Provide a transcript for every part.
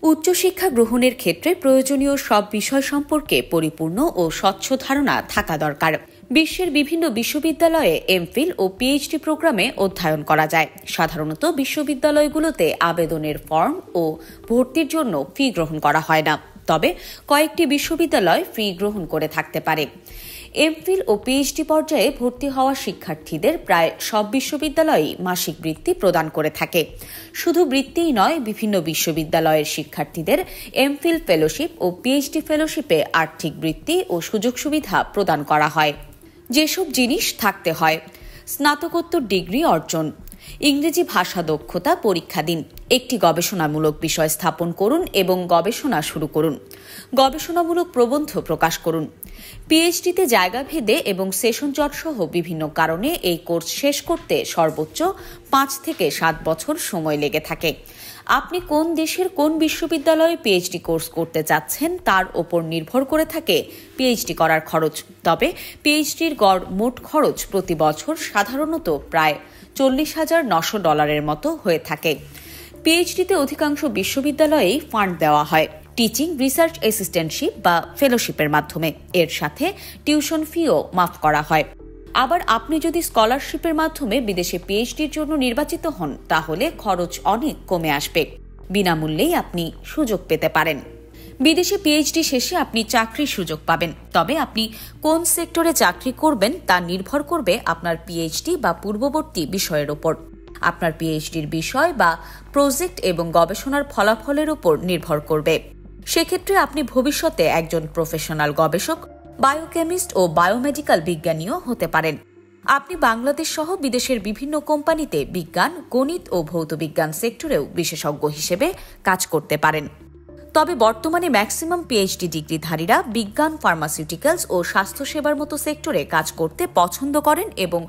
উচ্চশিক্ষা গ্রহণের ক্ষেত্রে প্রয়োজনীয় সব বিষয় সম্পর্কে পরিপূর্ণ ও স্বচ্ছ ধারণা থাকা দরকার। বিশ্বের বিভিন্ন বিশ্ববিদ্যালয়ে এমফিল ও পিএইচডি প্রোগ্রামে অধ্যয়ন করা যায়। সাধারণত বিশ্ববিদ্যালয়গুলোতে আবেদনের ফর্ম ও ভর্তির জন্য ফি গ্রহণ করা হয় না, তবে কয়েকটি বিশ্ববিদ্যালয় ফি গ্রহণ করে থাকতে পারে। এমফিল ও পিএইচডি পর্যায়ে ভর্তি হওয়া শিক্ষার্থীদের প্রায় সব বিশ্ববিদ্যালয়ই মাসিক বৃত্তি প্রদান করে থাকে। শুধু বৃত্তিই নয়, বিভিন্ন বিশ্ববিদ্যালয়ের শিক্ষার্থীদের এমফিল ফেলোশিপ ও পিএইচডি ফেলোশিপে আর্থিক বৃত্তি ও সুযোগ সুবিধা প্রদান করা হয়। যেসব জিনিস থাকতে হয়: স্নাতকোত্তর ডিগ্রি অর্জন, ইংরেজি ভাষা দক্ষতা পরীক্ষা দিন, একটি গবেষণামূলক বিষয় স্থাপন করুন এবং গবেষণা শুরু করুন, গবেষণামূলক প্রবন্ধ প্রকাশ করুন। পিএইচডিতে জায়গা ভেদে এবং সেশন জট সহ বিভিন্ন কারণে এই কোর্স শেষ করতে সর্বোচ্চ 5 থেকে 7 বছর সময় লেগে থাকে। আপনি কোন দেশের কোন বিশ্ববিদ্যালয়ে পিএইচডি কোর্স করতে চাচ্ছেন তার ওপর নির্ভর করে থাকে পিএইচডি করার খরচ। তবে পিএইচডির গড় মোট খরচ প্রতি বছর সাধারণত প্রায় $40,900 মতো হয়ে থাকে। পিএইচডিতে অধিকাংশ বিশ্ববিদ্যালয়েই ফান্ড দেওয়া হয় টিচিং রিসার্চ অ্যাসিস্ট্যান্টশিপ বা ফেলোশিপের মাধ্যমে। এর সাথে টিউশন ফিও মাফ করা হয়। আবার আপনি যদি স্কলারশিপের মাধ্যমে বিদেশে পিএইচডির জন্য নির্বাচিত হন, তাহলে খরচ অনেক কমে আসবে। বিনামূল্যেই আপনি সুযোগ পেতে পারেন। বিদেশে পিএইচডি শেষে আপনি চাকরির সুযোগ পাবেন, তবে আপনি কোন সেক্টরে চাকরি করবেন তা নির্ভর করবে আপনার পিএইচডি বা পূর্ববর্তী বিষয়ের ওপর। আপনার পিএইচডির বিষয় বা প্রজেক্ট এবং গবেষণার ফলাফলের উপর নির্ভর করবে। সেক্ষেত্রে আপনি ভবিষ্যতে একজন প্রফেশনাল গবেষক, বায়োকেমিস্ট ও বায়োমেডিক্যাল বিজ্ঞানীও হতে পারেন। আপনি বাংলাদেশ সহ বিদেশের বিভিন্ন কোম্পানিতে বিজ্ঞান, গণিত ও ভৌতবিজ্ঞান সেক্টরেও বিশেষজ্ঞ হিসেবে কাজ করতে পারেন। তবে বর্তমানে ম্যাক্সিমাম পিএইচডি ডিগ্রিধারীরা বিজ্ঞান, ফার্মাসিউটিক্যালস ও স্বাস্থ্যসেবার মতো সেক্টরে কাজ করতে পছন্দ করেন এবং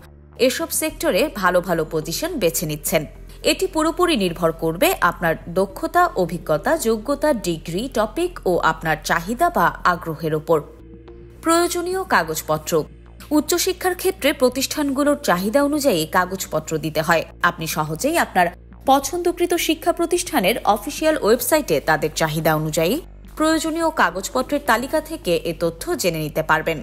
এসব সেক্টরে ভালো ভালো পজিশন বেছে নিচ্ছেন। এটি পুরোপুরি নির্ভর করবে আপনার দক্ষতা, অভিজ্ঞতা, যোগ্যতা, ডিগ্রি, টপিক ও আপনার চাহিদা বা আগ্রহের ওপর। প্রয়োজনীয় কাগজপত্র: উচ্চশিক্ষার ক্ষেত্রে প্রতিষ্ঠানগুলোর চাহিদা অনুযায়ী কাগজপত্র দিতে হয়। আপনি সহজেই আপনার পছন্দকৃত শিক্ষা প্রতিষ্ঠানের অফিসিয়াল ওয়েবসাইটে তাদের চাহিদা অনুযায়ী প্রয়োজনীয় কাগজপত্রের তালিকা থেকে এ তথ্য জেনে নিতে পারবেন।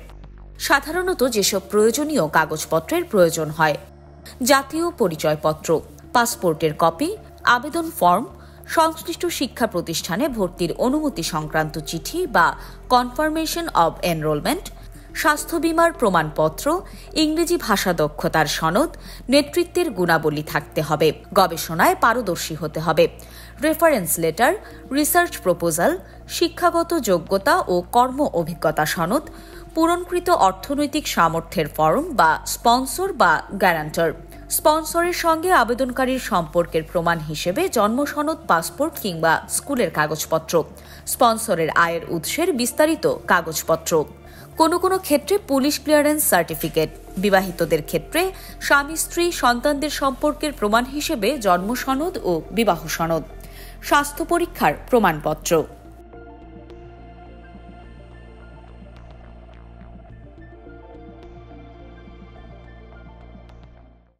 সাধারণত যেসব প্রয়োজনীয় কাগজপত্রের প্রয়োজন হয়: জাতীয় পরিচয়পত্র, পাসপোর্টের কপি, আবেদন ফর্ম, সংশ্লিষ্ট শিক্ষা প্রতিষ্ঠানে ভর্তির অনুমতি সংক্রান্ত চিঠি বা কনফার্মেশন অব এনরোলমেন্ট, স্বাস্থ্য বীমার প্রমাণপত্র, ইংরেজি ভাষা দক্ষতার সনদ, নেতৃত্বের গুণাবলী থাকতে হবে, গবেষণায় পারদর্শী হতে হবে, রেফারেন্স লেটার, রিসার্চ প্রপোজাল, শিক্ষাগত যোগ্যতা ও কর্ম অভিজ্ঞতা সনদ, পূরণকৃত অর্থনৈতিক সামর্থ্যের ফর্ম বা স্পন্সর বা গ্যারান্টর, স্পন্সরের সঙ্গে আবেদনকারীর সম্পর্কের প্রমাণ হিসেবে জন্ম সনদ, পাসপোর্ট কিংবা স্কুলের কাগজপত্র, স্পন্সরের আয়ের উৎসের বিস্তারিত কাগজপত্র। কোনো কোনো ক্ষেত্রে পুলিশ ক্লিয়ারেন্স সার্টিফিকেট, বিবাহিতদের ক্ষেত্রে স্বামী স্ত্রী সন্তানদের সম্পর্কের প্রমাণ হিসেবে জন্ম সনদ ও বিবাহ সনদ, স্বাস্থ্য পরীক্ষার প্রমাণপত্র।